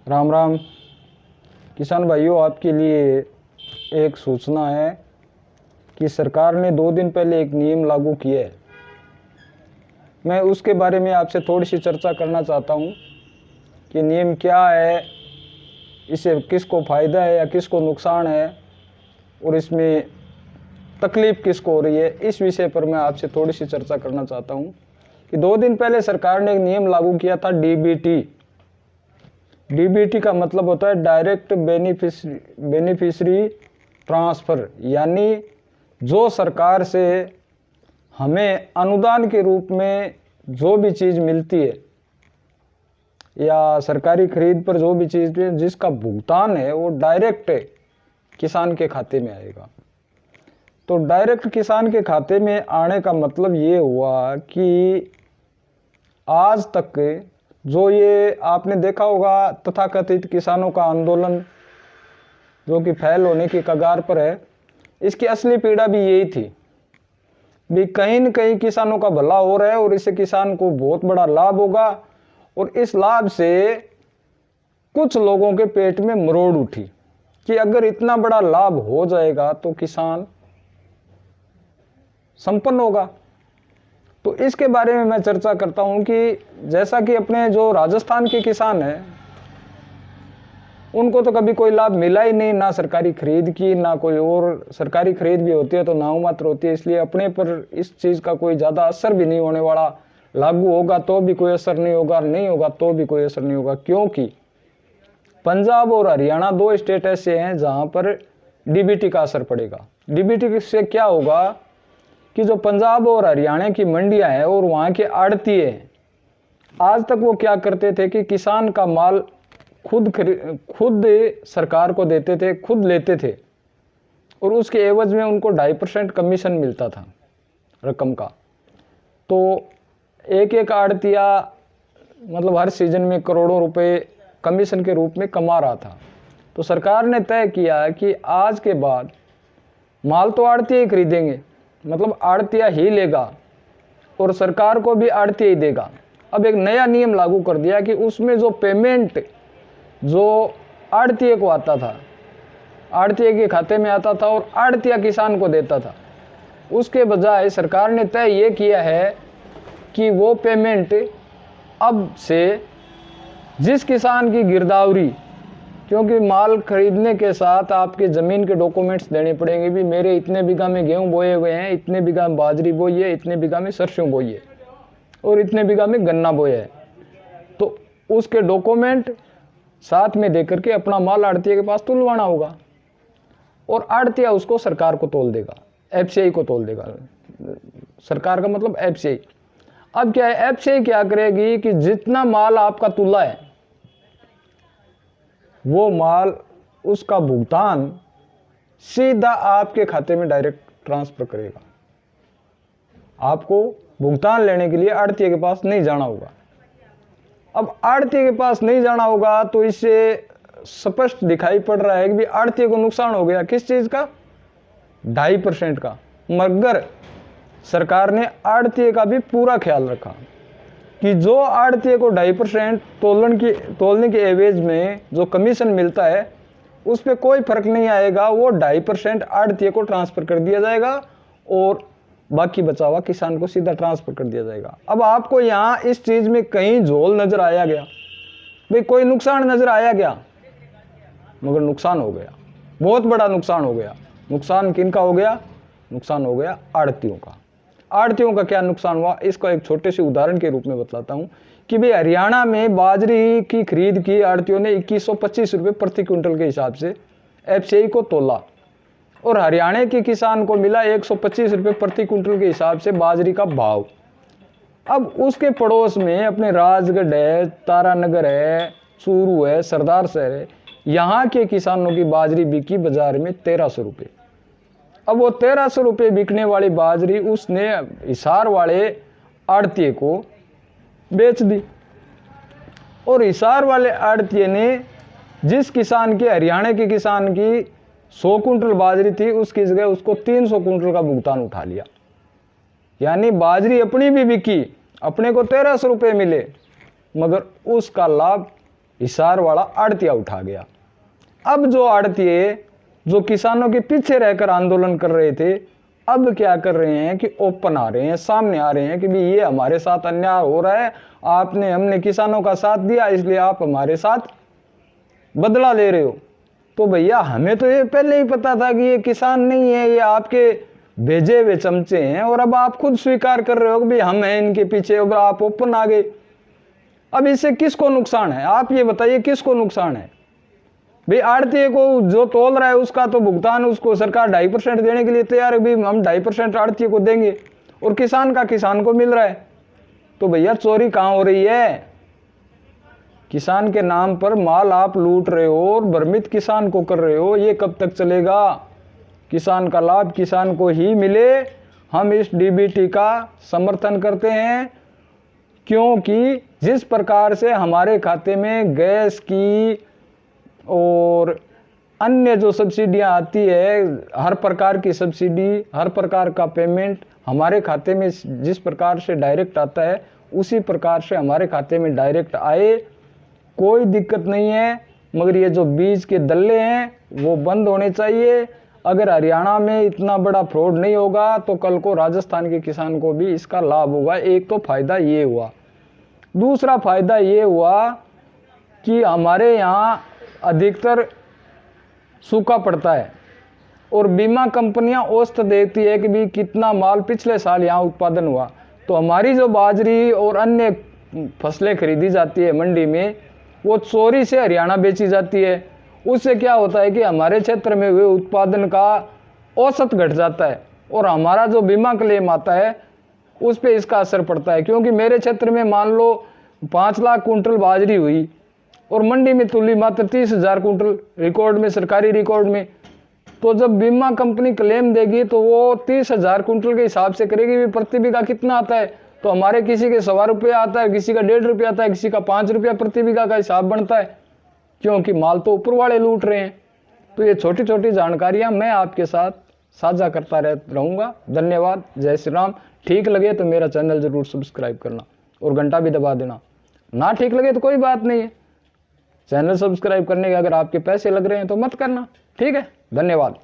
राम राम किसान भाइयों, आपके लिए एक सूचना है कि सरकार ने 2 दिन पहले एक नियम लागू किया है। मैं उसके बारे में आपसे थोड़ी सी चर्चा करना चाहता हूँ कि नियम क्या है, इससे किसको फ़ायदा है या किसको नुकसान है और इसमें तकलीफ़ किसको हो रही है। इस विषय पर मैं आपसे थोड़ी सी चर्चा करना चाहता हूँ कि 2 दिन पहले सरकार ने एक नियम लागू किया था, डीबीटी का मतलब होता है डायरेक्ट बेनिफिशरी ट्रांसफ़र, यानी जो सरकार से हमें अनुदान के रूप में जो भी चीज़ मिलती है या सरकारी खरीद पर जो भी चीज़ जिसका भुगतान है वो डायरेक्ट किसान के खाते में आएगा। तो डायरेक्ट किसान के खाते में आने का मतलब ये हुआ कि आज तक जो ये आपने देखा होगा तथाकथित किसानों का आंदोलन जो कि फैल होने की कगार पर है, इसकी असली पीड़ा भी यही थी भी कहीं न कहीं किसानों का भला हो रहा है और इससे किसान को बहुत बड़ा लाभ होगा और इस लाभ से कुछ लोगों के पेट में मरोड़ उठी कि अगर इतना बड़ा लाभ हो जाएगा तो किसान संपन्न होगा। तो इसके बारे में मैं चर्चा करता हूं कि जैसा कि अपने जो राजस्थान के किसान हैं उनको तो कभी कोई लाभ मिला ही नहीं, ना सरकारी खरीद की ना कोई और, सरकारी खरीद भी होती है तो नाम मात्र होती है, इसलिए अपने पर इस चीज़ का कोई ज़्यादा असर भी नहीं होने वाला। लागू होगा तो भी कोई असर नहीं होगा, नहीं होगा तो भी कोई असर नहीं होगा, क्योंकि पंजाब और हरियाणा 2 स्टेट ऐसे हैं जहाँ पर डीबीटी का असर पड़ेगा। डीबीटी से क्या होगा कि जो पंजाब और हरियाणा की मंडियां हैं और वहाँ के आड़तीये हैं, आज तक वो क्या करते थे कि किसान का माल खुद सरकार को देते थे, खुद लेते थे और उसके एवज में उनको 2.5% कमीशन मिलता था रकम का। तो एक आड़तिया मतलब हर सीजन में करोड़ों रुपए कमीशन के रूप में कमा रहा था। तो सरकार ने तय किया कि आज के बाद माल तो आड़तिया ही खरीदेंगे, मतलब आड़तिया ही लेगा और सरकार को भी आड़तिया ही देगा। अब एक नया नियम लागू कर दिया कि उसमें जो पेमेंट जो आड़तिये को आता था, आड़तिये के खाते में आता था और आड़तिया किसान को देता था, उसके बजाय सरकार ने तय ये किया है कि वो पेमेंट अब से जिस किसान की गिरदावरी, क्योंकि माल खरीदने के साथ आपके ज़मीन के डॉक्यूमेंट्स देने पड़ेंगे भी मेरे इतने बीघा में गेहूं बोए हुए हैं, इतने बीघा में बाजरी बोई है, इतने बीघा में सरसों बोई है और इतने बीघा में गन्ना बोया है। तो उसके डॉक्यूमेंट साथ में देकर के अपना माल आड़तिया के पास तुलवाना होगा और आड़तिया उसको सरकार को तोल देगा, एफसीआई को तोल देगा। सरकार का मतलब एफसीआई। अब क्या है, एफसीआई क्या करेगी कि जितना माल आपका तुला है वो माल उसका भुगतान सीधा आपके खाते में डायरेक्ट ट्रांसफर करेगा। आपको भुगतान लेने के लिए आड़तिये के पास नहीं जाना होगा। अब आड़तिये के पास नहीं जाना होगा तो इससे स्पष्ट दिखाई पड़ रहा है कि भी आड़तिये को नुकसान हो गया। किस चीज़ का? 2.5% का। मगर सरकार ने आड़तिये का भी पूरा ख्याल रखा कि जो आड़तिये को 2.5% तोलने के एवज में जो कमीशन मिलता है उस पर कोई फर्क नहीं आएगा, वो 2.5% आड़तिये को ट्रांसफ़र कर दिया जाएगा और बाकी बचा हुआ किसान को सीधा ट्रांसफ़र कर दिया जाएगा। अब आपको यहाँ इस चीज़ में कहीं झोल नज़र आया गया भाई, कोई नुकसान नज़र आया गया? मगर नुकसान हो गया, बहुत बड़ा नुकसान हो गया। नुकसान किनका हो गया? नुकसान हो गया आड़तियों का। आड़तियों का क्या नुकसान हुआ, इसको एक छोटे से उदाहरण के रूप में बतलाता हूँ कि भाई हरियाणा में बाजरी की खरीद की आड़तियों ने 2125 रुपये प्रति क्विंटल के हिसाब से एफसीआई को तोला और हरियाणा के किसान को मिला 125 रुपये प्रति क्विंटल के हिसाब से बाजरी का भाव। अब उसके पड़ोस में अपने राजगढ़ है, तारानगर है, चूरू है, सरदार शहर है, यहाँ के किसानों की बाजरी बिकी बाजार में 1300 रुपये। अब वो 1300 रुपये बिकने वाली बाजरी उसने हिसार वाले आड़तिये को बेच दी और हिसार वाले आड़तिये ने जिस किसान की, हरियाणा के किसान की 100 कुंटल बाजरी थी उसकी जगह उसको 300 कुंटल का भुगतान उठा लिया। यानी बाजरी अपनी भी बिकी, अपने को 1300 रुपये मिले मगर उसका लाभ हिसार वाला आड़तिया उठा गया। अब जो आड़तिए जो किसानों के पीछे रहकर आंदोलन कर रहे थे, अब क्या कर रहे हैं कि ओपन आ रहे हैं, सामने आ रहे हैं कि भाई ये हमारे साथ अन्याय हो रहा है, हमने किसानों का साथ दिया इसलिए आप हमारे साथ बदला ले रहे हो। तो भैया हमें तो ये पहले ही पता था कि ये किसान नहीं है, ये आपके भेजे हुए चमचे हैं, और अब आप खुद स्वीकार कर रहे हो कि भाई हम हैं इनके पीछे, और आप ओपन आ गए। अब इससे किसको नुकसान है, आप ये बताइए किसको नुकसान है? भाई आड़ती को जो तोल रहा है उसका तो भुगतान उसको सरकार 2.5% देने के लिए तैयार है, भाई हम 2.5% आड़ती को देंगे, और किसान का किसान को मिल रहा है। तो भैया चोरी कहाँ हो रही है? किसान के नाम पर माल आप लूट रहे हो और भ्रमित किसान को कर रहे हो। ये कब तक चलेगा? किसान का लाभ किसान को ही मिले। हम इस डीबीटी का समर्थन करते हैं, क्योंकि जिस प्रकार से हमारे खाते में गैस की और अन्य जो सब्सिडियां आती है, हर प्रकार की सब्सिडी, हर प्रकार का पेमेंट हमारे खाते में जिस प्रकार से डायरेक्ट आता है, उसी प्रकार से हमारे खाते में डायरेक्ट आए, कोई दिक्कत नहीं है। मगर ये जो बीज के दल्ले हैं वो बंद होने चाहिए। अगर हरियाणा में इतना बड़ा फ्रॉड नहीं होगा तो कल को राजस्थान के किसान को भी इसका लाभ होगा। एक तो फायदा ये हुआ। दूसरा फायदा ये हुआ कि हमारे यहाँ अधिकतर सूखा पड़ता है और बीमा कंपनियां औसत देती है कि भी कितना माल पिछले साल यहाँ उत्पादन हुआ। तो हमारी जो बाजरी और अन्य फसलें खरीदी जाती है मंडी में, वो चोरी से हरियाणा बेची जाती है। उससे क्या होता है कि हमारे क्षेत्र में हुए उत्पादन का औसत घट जाता है और हमारा जो बीमा क्लेम आता है उस पर इसका असर पड़ता है। क्योंकि मेरे क्षेत्र में मान लो 5 लाख कुंटल बाजरी हुई और मंडी में तुली मात्र 30,000 कुंटल रिकॉर्ड में, सरकारी रिकॉर्ड में। तो जब बीमा कंपनी क्लेम देगी तो वो 30,000 कुंटल के हिसाब से करेगी भी प्रति बीघा कितना आता है। तो हमारे किसी के 1.25 रुपये आता है, किसी का 1.5 रुपये आता है, किसी का 5 रुपया प्रति बीघा का हिसाब बनता है, क्योंकि माल तो ऊपर वाले लूट रहे हैं। तो ये छोटी छोटी जानकारियां मैं आपके साथ साझा करता रहूँगा। धन्यवाद। जय श्री राम। ठीक लगे तो मेरा चैनल ज़रूर सब्सक्राइब करना और घंटा भी दबा देना। ना ठीक लगे तो कोई बात नहीं है, चैनल सब्सक्राइब करने के अगर आपके पैसे लग रहे हैं तो मत करना। ठीक है, धन्यवाद।